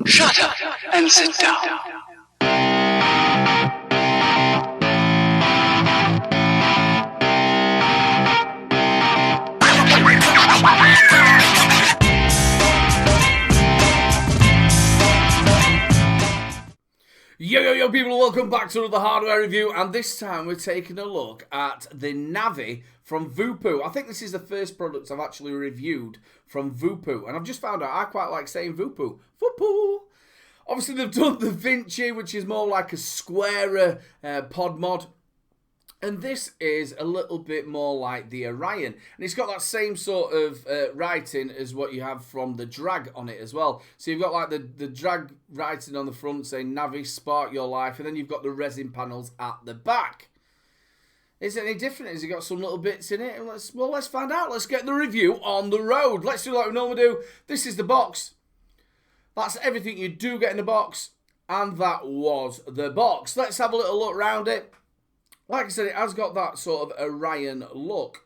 Shut up and sit down. Yo people, welcome back to another hardware review, and this time we're taking a look at the Navi from Voopoo. I think this is the first product I've actually reviewed from Voopoo, and I've just found out I quite like saying Voopoo. Voopoo! Obviously they've done the Vinci, which is more like a squarer pod mod. And this is a little bit more like the Orion. And it's got that same sort of writing as what you have from the drag on it as well. So you've got like the drag writing on the front saying Navi, spark your life. And then you've got the resin panels at the back. Is it any different? Has it got some little bits in it? Let's find out. Let's get the review on the road. Let's do like we normally do. This is the box. That's everything you do get in the box. And that was the box. Let's have a little look around it. Like I said, it has got that sort of Orion look.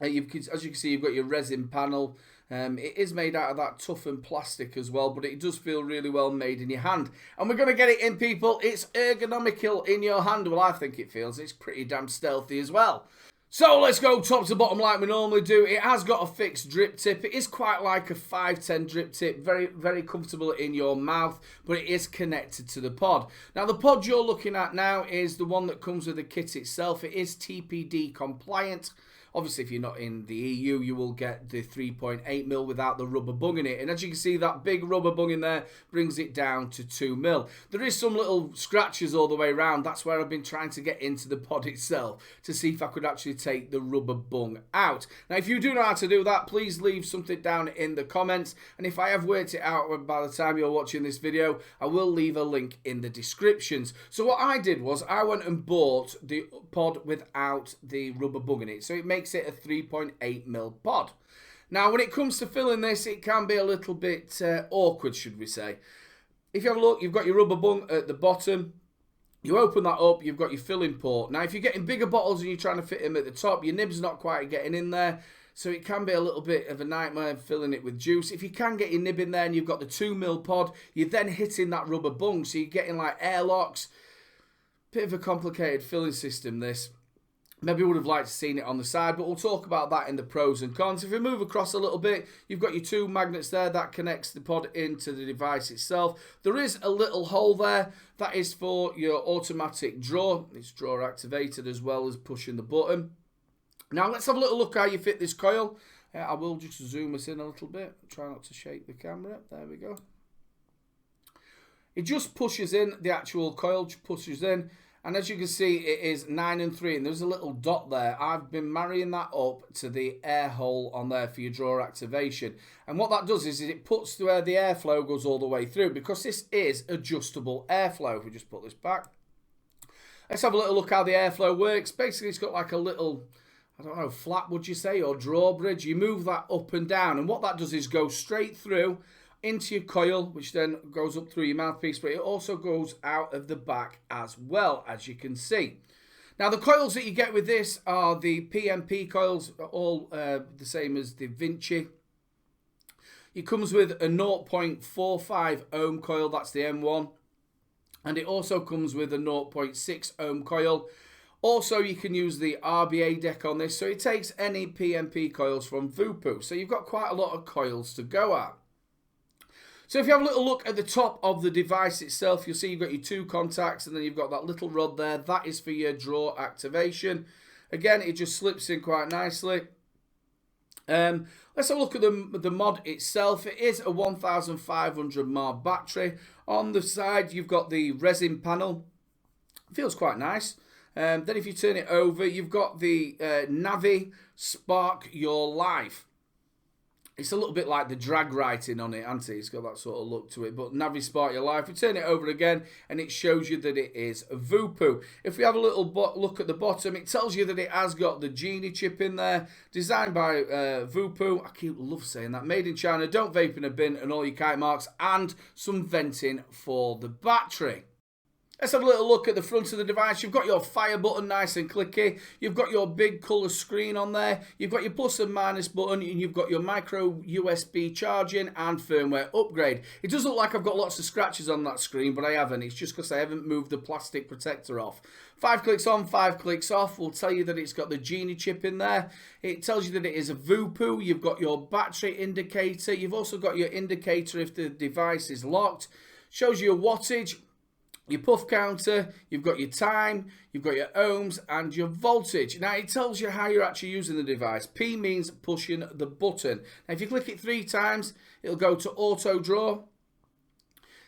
As you can see, you've got your resin panel. It is made out of that toughened plastic as well, but it does feel really well made in your hand. And we're going to get it in, people. It's ergonomical in your hand. Well, I think it feels. It's pretty damn stealthy as well. So let's go top to bottom like we normally do. It has got a fixed drip tip. It is quite like a 510 drip tip. Very, very comfortable in your mouth, but it is connected to the pod. Now, the pod you're looking at now is the one that comes with the kit itself. It is Tpd Compliant. Obviously, if you're not in the EU, you will get the 3.8mm without the rubber bung in it. And as you can see, that big rubber bung in there brings it down to 2mm. There is some little scratches all the way around. That's where I've been trying to get into the pod itself to see if I could actually take the rubber bung out. Now, if you do know how to do that, please leave something down in the comments. And if I have worked it out by the time you're watching this video, I will leave a link in the descriptions. So what I did was I went and bought the pod without the rubber bung in it. So it makes it a 3.8mm pod. Now, when it comes to filling this, it can be a little bit awkward, should we say. If you have a look, you've got your rubber bung at the bottom. You open that up, you've got your filling port. Now, if you're getting bigger bottles and you're trying to fit them at the top, your nib's not quite getting in there. So it can be a little bit of a nightmare filling it with juice. If you can get your nib in there and you've got the 2mm pod, you're then hitting that rubber bung. So you're getting like airlocks. Bit of a complicated filling system, this. Maybe would have liked to seen it on the side, but we'll talk about that in the pros and cons. If we move across a little bit, you've got your two magnets there that connects the pod into the device itself. There is a little hole there that is for your automatic draw. It's drawer activated as well as pushing the button. Now let's have a little look how you fit this coil. I will just zoom us in a little bit. Try not to shake the camera. There we go. It just pushes in, the actual coil just pushes in. And as you can see, it is 9 and 3, and there's a little dot there. I've been marrying that up to the air hole on there for your drawer activation. And what that does is it puts where the airflow goes all the way through, because this is adjustable airflow. If we just put this back. Let's have a little look how the airflow works. Basically, it's got like a little, I don't know, flap, would you say, or drawbridge. You move that up and down, and what that does is go straight through into your coil, which then goes up through your mouthpiece, but it also goes out of the back as well, as you can see. Now, the coils that you get with this are the PMP coils, all the same as the Vinci. It comes with a 0.45 ohm coil, that's the M1, and it also comes with a 0.6 ohm coil. Also, you can use the RBA deck on this, so it takes any PMP coils from Voopoo. So you've got quite a lot of coils to go at. So if you have a little look at the top of the device itself, you'll see you've got your two contacts, and then you've got that little rod there. That is for your drawer activation. Again, it just slips in quite nicely. Let's have a look at the mod itself. It is a 1500 mAh battery. On the side, you've got the resin panel. Feels quite nice. Then if you turn it over, you've got the Navi, spark your life. It's a little bit like the drag writing on it, hasn't it? It's got that sort of look to it. But Navi, spark your life. We turn it over again, and it shows you that it is a Voopoo. If we have a little look at the bottom, it tells you that it has got the GENE chip in there, designed by Voopoo. I love saying that. Made in China, don't vape in a bin, and all your kite marks, and some venting for the battery. Let's have a little look at the front of the device. You've got your fire button, nice and clicky. You've got your big colour screen on there. You've got your plus and minus button, and you've got your micro USB charging and firmware upgrade. It does look like I've got lots of scratches on that screen, but I haven't. It's just because I haven't moved the plastic protector off. 5 clicks on, 5 clicks off will tell you that it's got the GENE chip in there. It tells you that it is a Voopoo. You've got your battery indicator. You've also got your indicator if the device is locked. Shows you your wattage, your puff counter, you've got your time, you've got your ohms and your voltage. Now it tells you how you're actually using the device. P means pushing the button. Now if you click it 3 times, it'll go to auto draw.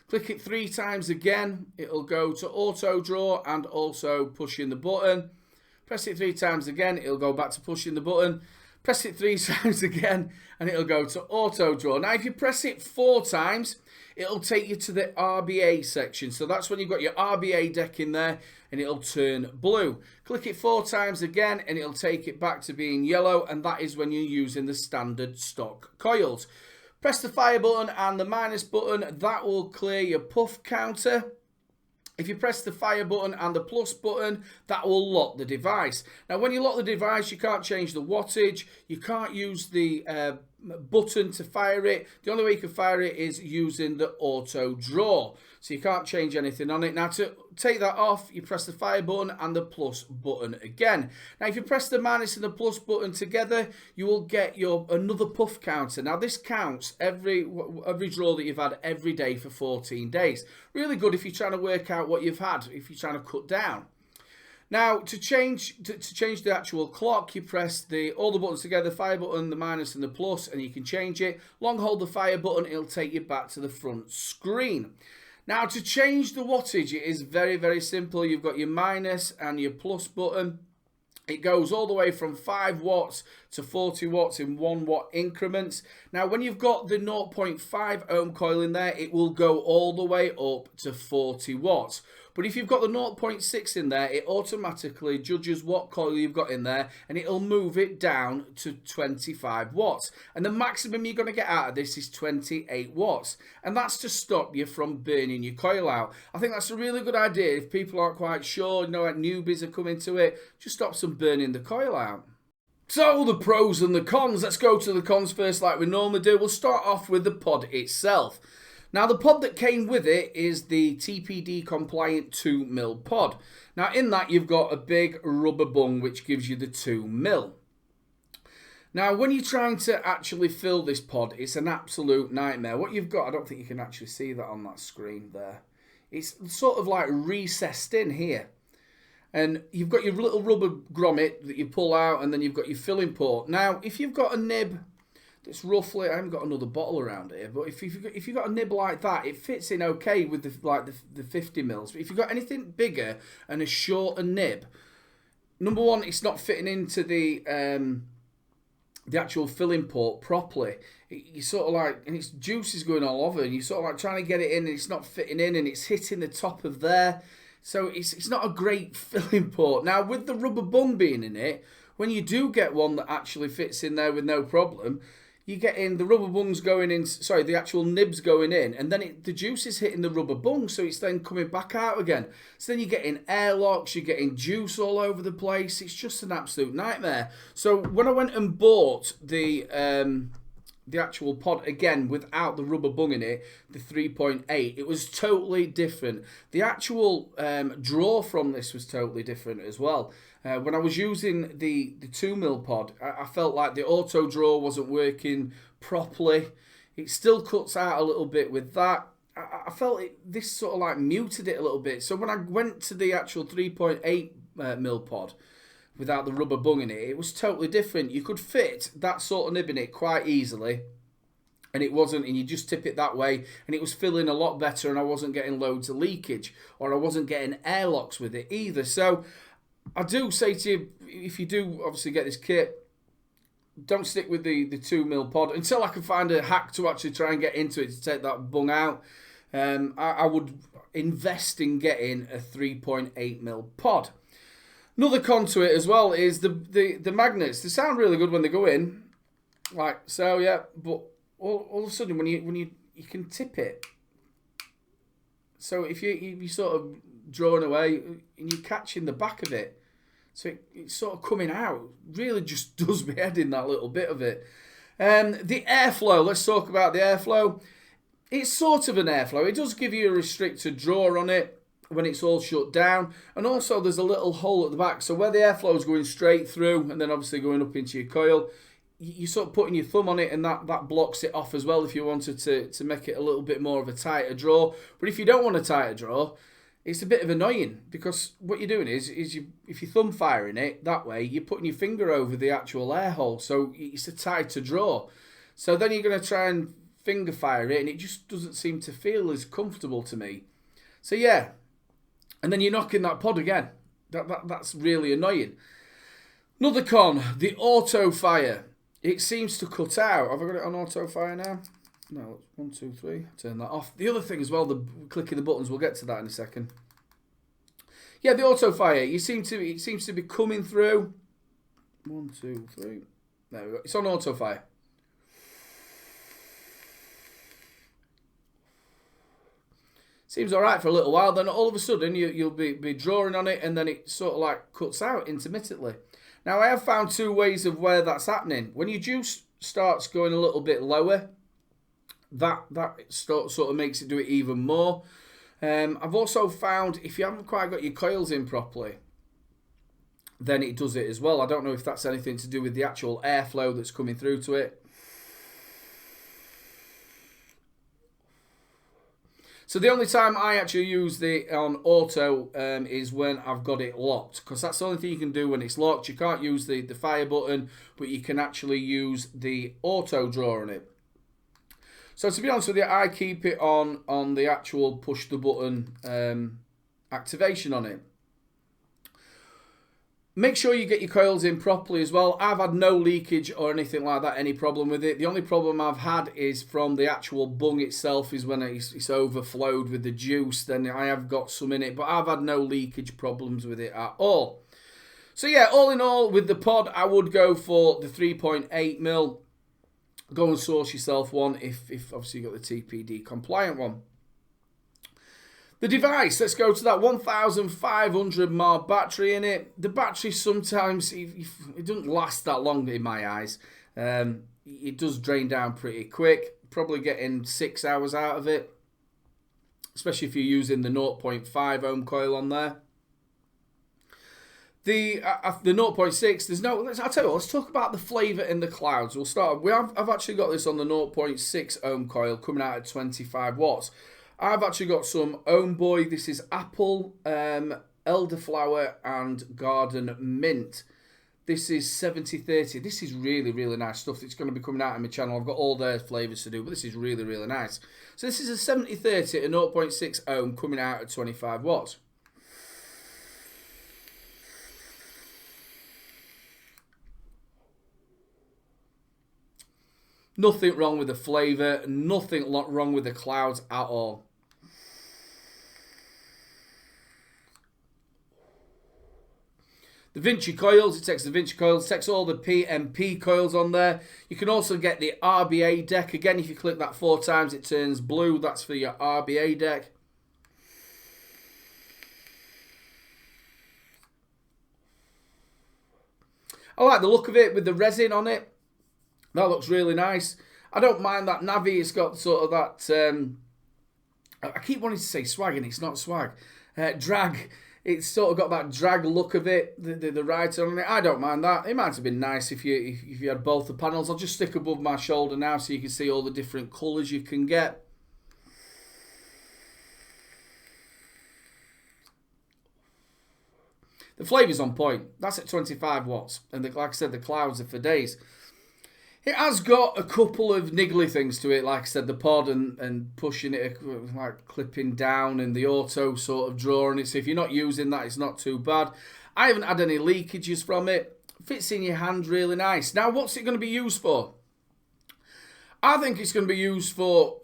Click it 3 times again, it'll go to auto draw and also pushing the button. Press it 3 times again, it'll go back to pushing the button. Press it 3 times again and it'll go to auto draw. Now if you press it 4 times, it'll take you to the RBA section. So that's when you've got your RBA deck in there and it'll turn blue. Click it 4 times again and it'll take it back to being yellow, and that is when you're using the standard stock coils. Press the fire button and the minus button, that will clear your puff counter. If you press the fire button and the plus button, that will lock the device. Now when you lock the device, you can't change the wattage, you can't use the button to fire it. The only way you can fire it is using the auto draw. So you can't change anything on it. Now to take that off, you press the fire button and the plus button again. Now if you press the minus and the plus button together, you will get your another puff counter. Now this counts every draw that you've had every day for 14 days. Really good if you're trying to work out what you've had, if you're trying to cut down. Now, to change the actual clock, you press all the buttons together, fire button, the minus and the plus, and you can change it. Long hold the fire button, it'll take you back to the front screen. Now, to change the wattage, it is very, very simple. You've got your minus and your plus button. It goes all the way from 5 watts to 40 watts in 1 watt increments. Now, when you've got the 0.5 ohm coil in there, it will go all the way up to 40 watts. But if you've got the 0.6 in there, it automatically judges what coil you've got in there and it'll move it down to 25 watts. And the maximum you're going to get out of this is 28 watts. And that's to stop you from burning your coil out. I think that's a really good idea. If people aren't quite sure, you know, like newbies are coming to it, just stops them burning the coil out. So the pros and the cons. Let's go to the cons first like we normally do. We'll start off with the pod itself. Now the pod that came with it is the Tpd Compliant 2mm pod. Now in that you've got a big rubber bung which gives you the 2mm. Now when you're trying to actually fill this pod, it's an absolute nightmare. What you've got, I don't think you can actually see that on that screen there. It's sort of like recessed in here. And you've got your little rubber grommet that you pull out, and then you've got your filling port. Now if you've got a nib that's roughly, I haven't got another bottle around here, but if you've got a nib like that, it fits in okay with the 50 mils. But if you've got anything bigger and a shorter nib, number one, it's not fitting into the actual filling port properly. You sort of like, and it's juices going all over, and you're sort of like trying to get it in, and it's not fitting in, and it's hitting the top of there. So it's not a great filling port. Now with the rubber bung being in it, when you do get one that actually fits in there with no problem, you get in the rubber bungs going in, sorry, the actual nibs going in, and then the juice is hitting the rubber bung, so it's then coming back out again. So then you're getting airlocks, you're getting juice all over the place. It's just an absolute nightmare. So when I went and bought the actual pod again without the rubber bung in it, the 3.8, it was totally different. The actual draw from this was totally different as well. When I was using the 2mm pod, I felt like the auto draw wasn't working properly. It still cuts out a little bit with that. I felt this sort of like muted it a little bit. So when I went to the actual 3.8mm pod without the rubber bung in it, it was totally different. You could fit that sort of nib in it quite easily, and it wasn't, and you just tip it that way, and it was filling a lot better, and I wasn't getting loads of leakage, or I wasn't getting airlocks with it either. So I do say to you, if you do obviously get this kit, don't stick with the 2mm pod until I can find a hack to actually try and get into it to take that bung out. I would invest in getting a 3.8mm pod. Another con to it as well is the magnets. They sound really good when they go in, like so, yeah. But all of a sudden, when you can tip it. So if you sort of drawing away, and you're catching the back of it. So it's sort of coming out. Really just does me head in, that little bit of it. The airflow, let's talk about the airflow. It's sort of an airflow. It does give you a restricted draw on it when it's all shut down. And also there's a little hole at the back. So where the airflow is going straight through and then obviously going up into your coil, you're sort of putting your thumb on it, and that blocks it off as well if you wanted to make it a little bit more of a tighter draw. But if you don't want a tighter draw, it's a bit of annoying, because what you're doing is if you're thumb firing it that way, you're putting your finger over the actual air hole, so it's a tighter draw. So then you're going to try and finger fire it, and it just doesn't seem to feel as comfortable to me. So yeah, and then you're knocking that pod again. That's really annoying. Another con, the auto fire. It seems to cut out. Have I got it on auto fire now? No, 1, 2, 3. Turn that off. The other thing as well, the clicking the buttons. We'll get to that in a second. Yeah, the auto fire. It seems to be coming through. 1, 2, 3. There we go. It's on auto fire. Seems all right for a little while. Then all of a sudden you'll be drawing on it, and then it sort of like cuts out intermittently. Now, I have found 2 ways of where that's happening. When your juice starts going a little bit lower, that sort of makes it do it even more. I've also found if you haven't quite got your coils in properly, then it does it as well. I don't know if that's anything to do with the actual airflow that's coming through to it. So the only time I actually use the on auto is when I've got it locked, because that's the only thing you can do when it's locked. You can't use the fire button, but you can actually use the auto draw on it. So to be honest with you, I keep it on the actual push the button activation on it. Make sure you get your coils in properly as well. I've had no leakage or anything like that, any problem with it. The only problem I've had is from the actual bung itself, is when it's overflowed with the juice, then I have got some in it, but I've had no leakage problems with it at all. So yeah, all in all, with the pod, I would go for the 3.8mm. Go and source yourself one if obviously you got the Tpd Compliant one. The device, let's go to that. 1,500 mAh battery in it. The battery sometimes, it doesn't last that long in my eyes. It does drain down pretty quick. Probably getting 6 hours out of it, especially if you're using the 0.5 ohm coil on there. The 0.6, there's no, I'll tell you what, let's talk about the flavour in the clouds. We'll start, I've actually got this on the 0.6 ohm coil coming out at 25 watts. I've actually got some Own Boy. This is apple, elderflower and garden mint. This is 70/30. This is really, really nice stuff. It's going to be coming out on my channel. I've got all their flavours to do, but this is really, really nice. So this is a 70/30 at 0.6 ohm coming out at 25 watts. Nothing wrong with the flavour, nothing wrong with the clouds at all. The Vinci coils, it takes the Vinci coils, takes all the PMP coils on there. You can also get the RBA deck. Again, if you click that 4 times, it turns blue. That's for your RBA deck. I like the look of it with the resin on it. That looks really nice. I don't mind that Navi. It's got sort of that, I keep wanting to say swag, and it's not swag. Drag. It's sort of got that drag look of it, the writer on it. I don't mind that. It might have been nice if you had both the panels. I'll just stick above my shoulder now so you can see all the different colours you can get. The flavour's on point. That's at 25 watts. And like I said, the clouds are for days. It has got a couple of niggly things to it, like I said, the pod and pushing it, like clipping down, and the auto sort of drawing it. So if you're not using that, it's not too bad. I haven't had any leakages from it. Fits in your hand really nice. Now, what's it going to be used for? I think it's going to be used for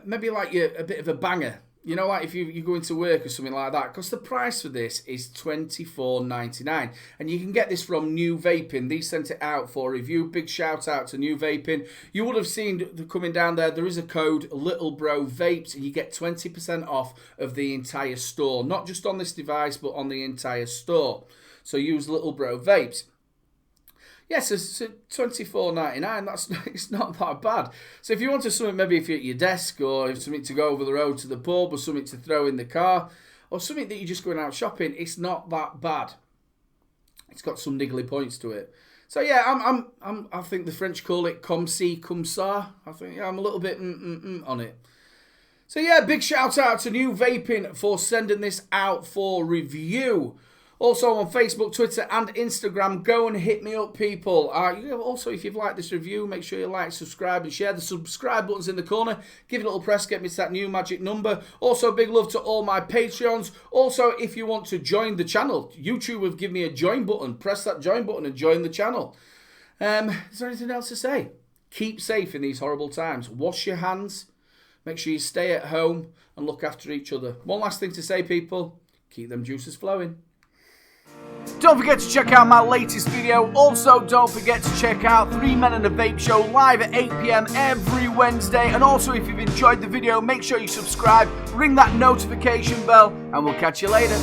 maybe like a bit of a banger. You know, like if you go into work or something like that, because the price for this is $24.99, and you can get this from New Vaping. They sent it out for review. Big shout out to New Vaping. You would have seen coming down there is a code littlebrovapes, and you get 20% off of the entire store, not just on this device but on the entire store. So use littlebrovapes. Yes, it's $24.99. It's not that bad. So if you want something, maybe if you're at your desk, or if something to go over the road to the pub, or something to throw in the car, or something that you're just going out shopping, it's not that bad. It's got some niggly points to it. So yeah, I think the French call it comme ci, comme ça. I think I'm a little bit on it. So yeah, big shout out to New Vaping for sending this out for review. Also on Facebook, Twitter and Instagram, go and hit me up, people. Also, if you've liked this review, make sure you like, subscribe and share. The subscribe button's in the corner. Give it a little press, get me to that new magic number. Also, big love to all my Patreons. Also, if you want to join the channel, YouTube have given me a join button. Press that join button and join the channel. Is there anything else to say? Keep safe in these horrible times. Wash your hands. Make sure you stay at home and look after each other. One last thing to say, people. Keep them juices flowing. Don't forget to check out my latest video. Also, don't forget to check out 3 Men and a Vape Show live at 8 PM every Wednesday. And also, if you've enjoyed the video, make sure you subscribe, ring that notification bell, and we'll catch you later.